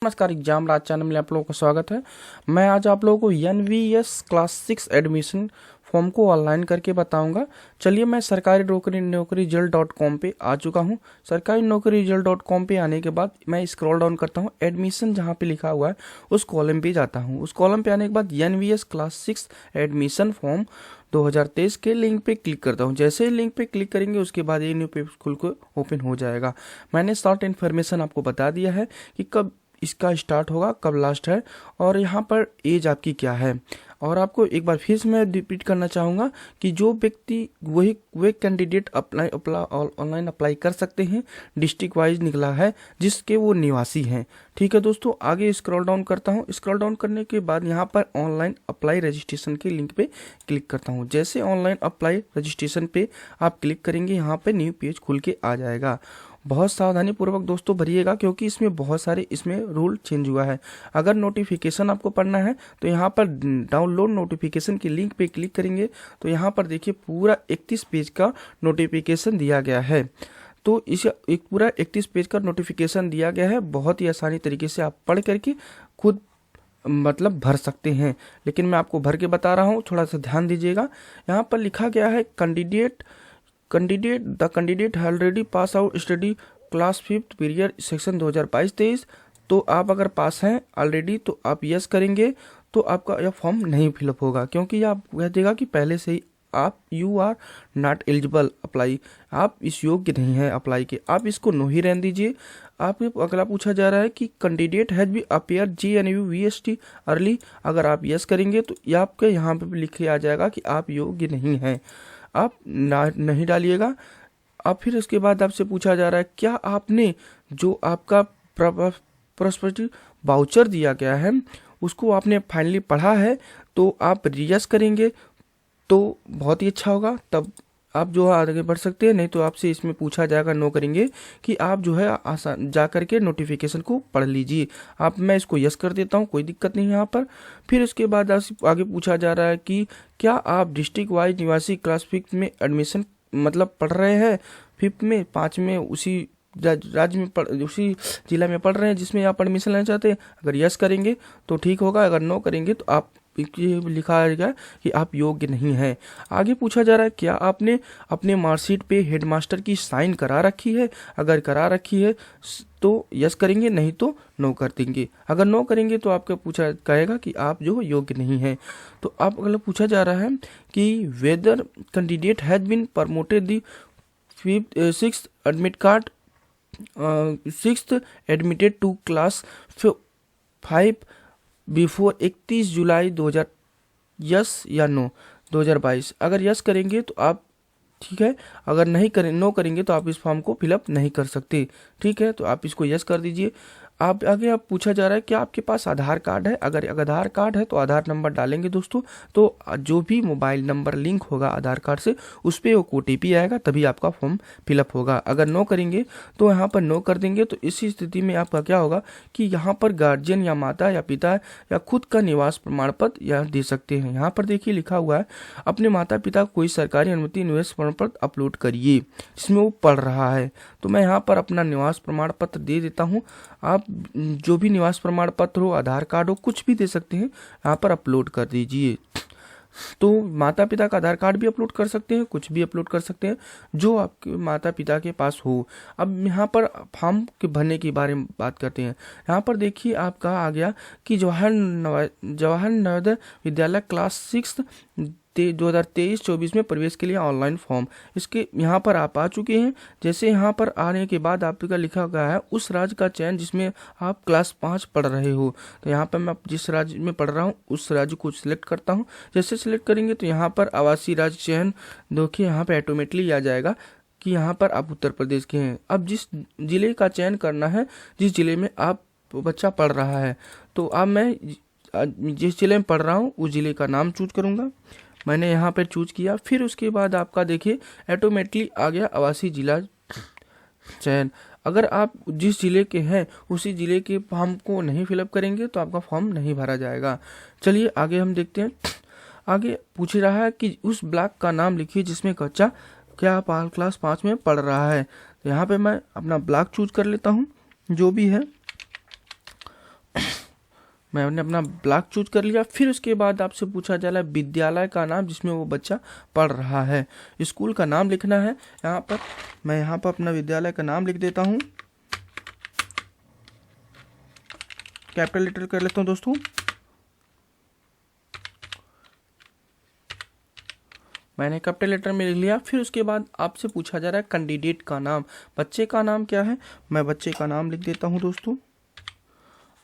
नमस्कार, एग्जाम राज चैनल में आप लोगों का स्वागत है। मैं आज आप लोगों को एनवीएस क्लास 6 एडमिशन फॉर्म को ऑनलाइन करके बताऊंगा। चलिए, मैं सरकारी नौकरी रिजल्ट.com पे आ चुका हूं। सरकारी नौकरी रिजल्ट.com पे आने के बाद मैं स्क्रॉल डाउन करता हूं, एडमिशन जहां पे लिखा हुआ है उस कॉलम पे जाता हूं। उस कॉलम पे आने के बाद एनवीएस क्लास 6 एडमिशन फॉर्म 2023 के लिंक पे क्लिक करता हूं। जैसे ही लिंक पे क्लिक करेंगे उसके बाद ये न्यू पेज खुल को ओपन हो जाएगा। मैंने शॉर्ट इन्फॉर्मेशन आपको बता दिया है कि कब इसका स्टार्ट होगा, कब लास्ट है, और यहाँ पर एज आपकी क्या है। और आपको एक बार फिर से मैं रिपीट करना चाहूँगा कि जो व्यक्ति वे कैंडिडेट ऑनलाइन अप्लाई कर सकते हैं, डिस्ट्रिक्ट वाइज निकला है जिसके वो निवासी हैं। ठीक है दोस्तों, आगे स्क्रॉल डाउन करता हूँ। स्क्रॉल डाउन करने के बाद यहाँ पर ऑनलाइन अप्लाई रजिस्ट्रेशन के लिंक पे क्लिक करता हूँ। जैसे ऑनलाइन अप्लाई रजिस्ट्रेशन पे आप क्लिक करेंगे, यहाँ पर न्यू पेज खुल के आ जाएगा। बहुत सावधानी पूर्वक दोस्तों भरिएगा, क्योंकि इसमें बहुत सारे रूल चेंज हुआ है। अगर नोटिफिकेशन आपको पढ़ना है तो यहाँ पर डाउनलोड नोटिफिकेशन के लिंक पे क्लिक करेंगे तो यहाँ पर देखिए पूरा 31 पेज का नोटिफिकेशन दिया गया है। तो इस एक पूरा 31 पेज का नोटिफिकेशन दिया गया है। बहुत ही आसानी तरीके से आप पढ़ करके खुद भर सकते हैं, लेकिन मैं आपको भर के बता रहा हूँ, थोड़ा सा ध्यान दीजिएगा। यहाँ पर लिखा गया है the candidate already pass out study class 5th period section 2022-23। तो आप अगर पास हैं ऑलरेडी तो आप यस करेंगे तो आपका यह फॉर्म नहीं फिलअप होगा, क्योंकि आप कह देगा कि पहले से ही आप you are not eligible apply, आप इस योग्य नहीं हैं अप्लाई के। आप इसको नो ही रहने दीजिए। आपको अगला पूछा जा रहा है कि candidate has B appear JNU VST early. अगर आप यस करेंगे तो आपके यहाँ पे भी लिखे आ जाएगा कि आप योग्य नहीं हैं, आप नहीं डालिएगा। अब फिर उसके बाद आपसे पूछा जा रहा है क्या आपने जो आपका प्रॉस्पेक्टिव वाउचर दिया गया है उसको आपने फाइनली पढ़ा है। तो आप यस करेंगे तो बहुत ही अच्छा होगा, तब आप जो है आगे बढ़ सकते हैं। नहीं तो आपसे इसमें पूछा जाएगा, नो करेंगे, कि आप जो है आसान जा करके नोटिफिकेशन को पढ़ लीजिए। मैं इसको यस कर देता हूँ, कोई दिक्कत नहीं यहाँ पर। फिर उसके बाद आगे पूछा जा रहा है कि क्या आप डिस्ट्रिक्ट वाइज निवासी क्लास 5 में एडमिशन पढ़ रहे हैं, 5th में 5 में उसी राज्य में उसी जिला में पढ़ रहे हैं जिसमें आप एडमिशन लेना चाहते हैं। अगर यस करेंगे तो ठीक होगा, अगर नो करेंगे तो आप ये लिखा आएगा कि आप योग्य नहीं हैं। आगे पूछा जा रहा है क्या आपने अपने मार्कशीट पे हेडमास्टर की साइन करा रखी है। अगर करा रखी है तो यस करेंगे, नहीं तो नो कर देंगे। अगर नो करेंगे तो आपका पूछा कहेगा कि आप जो योग्य नहीं हैं। तो आप अगला पूछा जा रहा है कि whether candidate has been promoted the 6th admit card 6th admitted to class 5 before 31 July 2000, yes या नो 2022। अगर यस करेंगे तो आप ठीक है, अगर नो करेंगे तो आप इस फॉर्म को फिलअप नहीं कर सकते। ठीक है, तो आप इसको यस कर दीजिए। आप पूछा जा रहा है क्या आपके पास आधार कार्ड है। अगर आधार कार्ड है तो आधार नंबर डालेंगे दोस्तों, तो जो भी मोबाइल नंबर लिंक होगा आधार कार्ड से उस पर OTP आएगा, तभी आपका फॉर्म फिलअप होगा। अगर नो करेंगे तो यहाँ पर नो कर देंगे। तो इसी स्थिति में आपका क्या होगा कि यहाँ पर गार्जियन या माता या पिता या खुद का निवास प्रमाण पत्र या दे सकते हैं। यहाँ पर देखिए लिखा हुआ है अपने माता पिता कोई सरकारी अनुमति निवास प्रमाण पत्र अपलोड करिए जिसमें वो पढ़ रहा है। तो मैं यहाँ पर अपना निवास प्रमाण पत्र दे देता हूँ। आप जो भी निवास प्रमाण पत्र हो, आधार कार्ड हो, कुछ भी दे सकते हैं, यहाँ पर अपलोड कर दीजिए। तो माता पिता का आधार कार्ड भी अपलोड कर सकते हैं, कुछ भी अपलोड कर सकते हैं जो आपके माता पिता के पास हो। अब यहाँ पर फॉर्म के भरने के बारे में बात करते हैं। यहाँ पर देखिए आपका आ गया कि जवाहर नवोदय विद्यालय क्लास 6 2023-24 में प्रवेश के लिए ऑनलाइन फॉर्म, इसके यहाँ पर आप आ चुके हैं। जैसे यहाँ पर आने के बाद आपका लिखा गया है उस राज्य का चयन जिसमें आप क्लास 5 पढ़ रहे हो। तो यहाँ पर मैं जिस राज्य में पढ़ रहा हूँ उस राज्य को सिलेक्ट करता हूँ। जैसे सिलेक्ट करेंगे तो यहाँ पर आवासीय राज्य चयन देखिए यहाँ पर ऑटोमेटिकली आ जाएगा कि यहाँ पर आप उत्तर प्रदेश के हैं। अब जिस जिले का चयन करना है, जिस जिले में आप बच्चा पढ़ रहा है, तो अब मैं जिस जिले में पढ़ रहा हूँ उस जिले का नाम चूज करूँगा। मैंने यहाँ पर चूज किया। फिर उसके बाद आपका देखिए ऑटोमेटिकली आ गया आवासीय जिला चयन। अगर आप जिस जिले के हैं उसी जिले के फॉर्म को नहीं फिलअप करेंगे तो आपका फॉर्म नहीं भरा जाएगा। चलिए आगे हम देखते हैं। आगे पूछ रहा है कि उस ब्लॉक का नाम लिखिए जिसमें बच्चा क्या क्लास 5 में पढ़ रहा है। तो यहाँ पे मैं अपना ब्लॉक चूज कर लेता हूँ जो भी है। मैंने अपना ब्लॉक चूज कर लिया। फिर उसके बाद आपसे पूछा जा रहा है विद्यालय का नाम जिसमें वो बच्चा पढ़ रहा है, स्कूल का नाम लिखना है। यहाँ पर मैं यहाँ पर अपना विद्यालय का नाम लिख देता हूँ, कैपिटल लेटर कर लेता हूँ दोस्तों। मैंने कैपिटल लेटर में लिख लिया। फिर उसके बाद आपसे पूछा जा रहा है कैंडिडेट का नाम, बच्चे का नाम क्या है, मैं बच्चे का नाम लिख देता हूँ दोस्तों।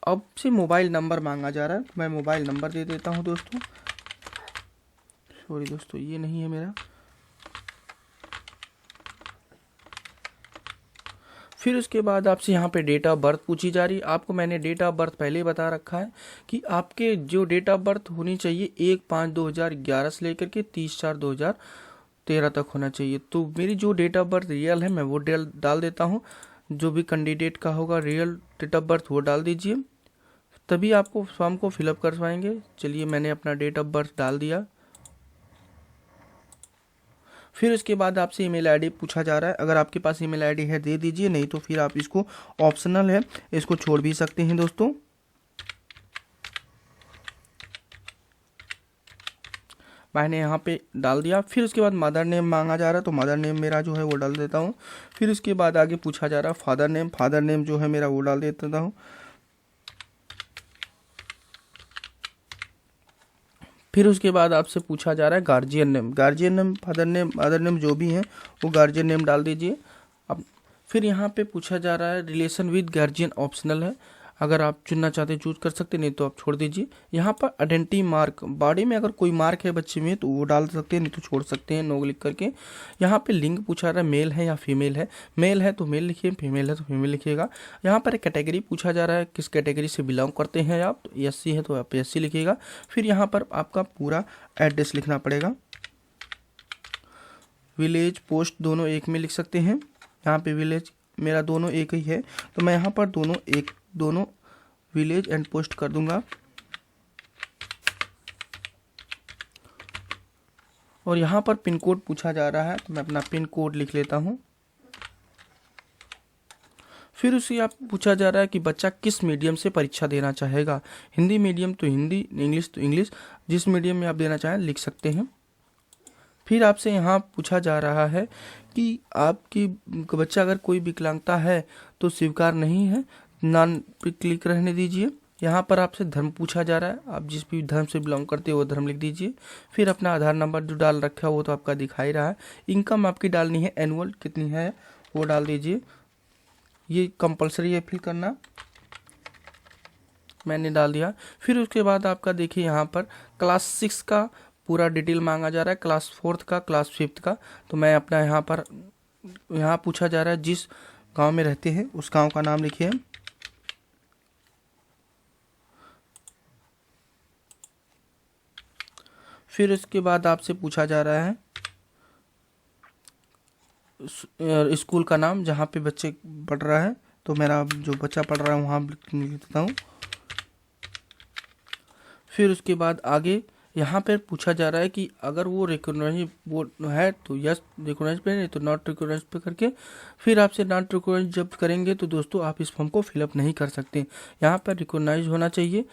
अब से मोबाइल नंबर मांगा जा रहा है, मैं मोबाइल नंबर दे देता हूँ दोस्तों। सॉरी दोस्तों, ये नहीं है मेरा। फिर उसके बाद आपसे यहाँ पे डेट ऑफ बर्थ पूछी जा रही है। आपको मैंने डेट ऑफ बर्थ पहले ही बता रखा है कि आपके जो डेट ऑफ बर्थ होनी चाहिए 1/5/2011 से लेकर के 30/4/2013 तक होना चाहिए। तो मेरी जो डेट ऑफ बर्थ रियल है मैं वो डाल देता हूँ। जो भी कैंडिडेट का होगा रियल डेट ऑफ बर्थ वो डाल दीजिए, तभी आपको फॉर्म को फिलअप कर पाएंगे। चलिए, मैंने अपना डेट ऑफ बर्थ डाल दिया। फिर उसके बाद आपसे ईमेल आईडी पूछा जा रहा है। अगर आपके पास ईमेल आईडी है दे दीजिए, नहीं तो फिर आप इसको ऑप्शनल है, इसको छोड़ भी सकते हैं दोस्तों। मैंने यहाँ पे डाल दिया। फिर उसके बाद मदर नेम मांगा जा रहा है, तो मदर नेम मेरा जो है वो डाल देता हूँ। फिर उसके बाद आगे पूछा जा रहा है फादर नेम जो है मेरा वो डाल देता हूँ। फिर उसके बाद आपसे पूछा जा रहा है guardian name, father name, mother name जो भी हैं वो गार्जियन नेम डाल दीजिए। अब फिर यहाँ पे पूछा जा रहा है रिलेशन विद गार्जियन ऑप्शनल है, अगर आप चुनना चाहते हैं चूज कर सकते हैं, नहीं तो आप छोड़ दीजिए। यहाँ पर आइडेंटिटी मार्क, बॉडी में अगर कोई मार्क है बच्चे में तो वो डाल सकते हैं, नहीं तो छोड़ सकते हैं नो क्लिक करके। यहाँ पे लिंग पूछा रहा है मेल है या फीमेल है, मेल है तो मेल लिखिए, फीमेल है तो फीमेल लिखिएगा। यहाँ पर एक कैटेगरी पूछा जा रहा है किस कैटेगरी से बिलोंग करते हैं आप, तो एससी है तो आप एससी लिखिएगा। फिर यहाँ पर आपका पूरा एड्रेस लिखना पड़ेगा, विलेज पोस्ट दोनों एक में लिख सकते हैं। यहाँ पे विलेज मेरा दोनों एक ही है, तो मैं यहाँ पर दोनों विलेज एंड पोस्ट कर दूंगा। और यहाँ पर पिन कोड पूछा जा रहा है, तो मैं अपना पिन कोड लिख लेता हूँ। फिर उसे आप पूछा जा रहा है कि बच्चा किस मीडियम से परीक्षा देना चाहेगा, हिंदी मीडियम तो हिंदी, इंग्लिश तो इंग्लिश, जिस मीडियम में आप देना चाहें लिख सकते हैं। फिर आपसे यहाँ पूछा जा रहा है कि आपकी बच्चा अगर कोई विकलांगता है तो स्वीकार नहीं है, नॉन पे क्लिक रहने दीजिए। यहाँ पर आपसे धर्म पूछा जा रहा है, आप जिस भी धर्म से बिलोंग करते हो वो धर्म लिख दीजिए। फिर अपना आधार नंबर जो डाल रखा है वो तो आपका दिखाई रहा है। इनकम आपकी डालनी है, एनुअल कितनी है वो डाल दीजिए, ये कंपलसरी है फिल करना, मैंने डाल दिया। फिर उसके बाद आपका देखिए यहाँ पर क्लास 6 का पूरा डिटेल मांगा जा रहा है, क्लास 4 का, क्लास 5 का। तो मैं अपना यहाँ पूछा जा रहा है जिस गांव में रहते हैं उस गांव का नाम लिखिए। फिर उसके बाद आपसे पूछा जा रहा है स्कूल का नाम जहाँ पे बच्चे पढ़ रहा है, तो मेरा जो बच्चा पढ़ रहा है वहाँ लिख देता हूँ। फिर उसके बाद आगे यहाँ पर पूछा जा रहा है कि अगर वो रिकॉग्नाइज वो है तो यस रिकॉग्नाइज पे, नहीं तो नॉट रिकॉग्नाइज पे करके। फिर आपसे नॉट रिकॉग्नाइज जब करेंगे तो दोस्तों आप इस फॉर्म को फिलअप नहीं कर सकते, यहाँ पर रिकॉग्नाइज होना चाहिए।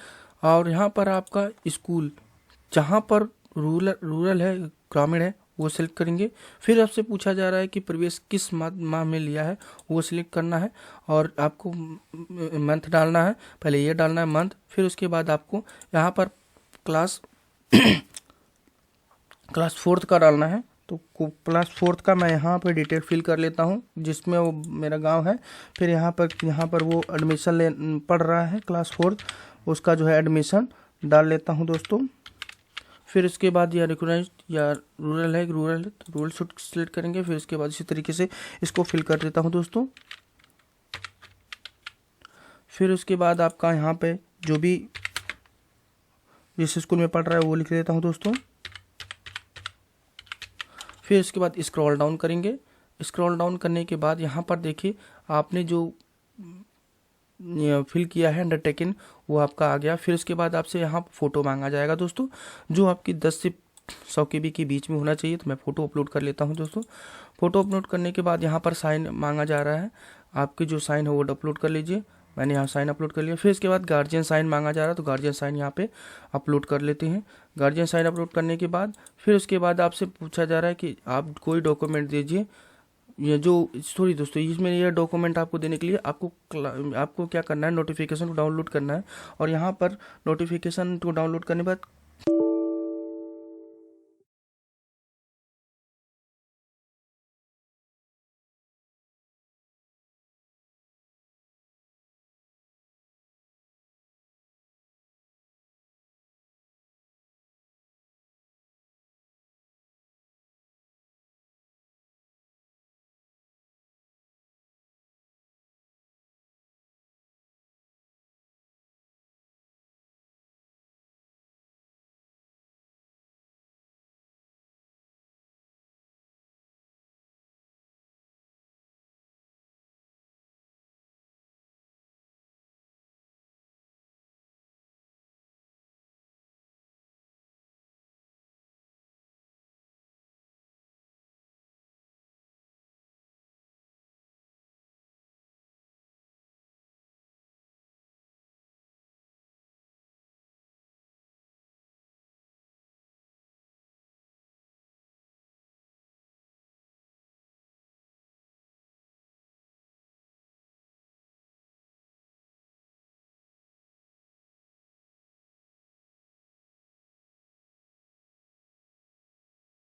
और यहाँ पर आपका स्कूल जहाँ पर रूरल है, ग्रामीण है, वो सिलेक्ट करेंगे। फिर आपसे पूछा जा रहा है कि प्रवेश किस माह में लिया है वो सिलेक्ट करना है, और आपको मंथ डालना है, पहले ये डालना है मंथ। फिर उसके बाद आपको यहाँ पर क्लास 4 का डालना है, तो क्लास 4 का मैं यहाँ पर डिटेल फिल कर लेता हूँ जिसमें वो मेरा गांव है। फिर यहाँ पर वो एडमिशन पढ़ रहा है क्लास 4, उसका जो है एडमिशन डाल लेता हूँ दोस्तों। फिर इसके बाद या रिकॉग्नाइज या रूरल है तो रूरल सेलेक्ट करेंगे। फिर इसके बाद इसी तरीके से इसको फिल कर देता हूँ दोस्तों। फिर उसके बाद आपका यहाँ पे जो भी जिस स्कूल में पढ़ रहा है वो लिख देता हूँ दोस्तों। फिर इसके बाद स्क्रॉल डाउन करेंगे। स्क्रॉल डाउन करने के बाद यहाँ पर देखिए आपने जो फिल किया है अंडरटेकिंग वो आपका आ गया। फिर उसके बाद आपसे यहाँ फ़ोटो मांगा जाएगा दोस्तों, जो आपकी 10 से 100 KB के बीच में होना चाहिए। तो मैं फ़ोटो अपलोड कर लेता हूँ दोस्तों। फ़ोटो अपलोड करने के बाद यहाँ पर साइन मांगा जा रहा है, आपके जो साइन है वो अपलोड कर लीजिए। मैंने यहाँ साइन अपलोड कर लिया। फिर इसके बाद गार्जियन साइन मांगा जा रहा है, तो गार्जियन साइन यहाँ पे अपलोड कर लेते हैं। गार्जियन साइन अपलोड करने के बाद फिर उसके बाद आपसे पूछा जा रहा है कि आप कोई डॉक्यूमेंट दीजिए। ये जो सॉरी दोस्तों, इसमें ये डॉक्यूमेंट आपको देने के लिए आपको क्या करना है, नोटिफिकेशन को डाउनलोड करना है। और यहाँ पर नोटिफिकेशन को डाउनलोड करने के बाद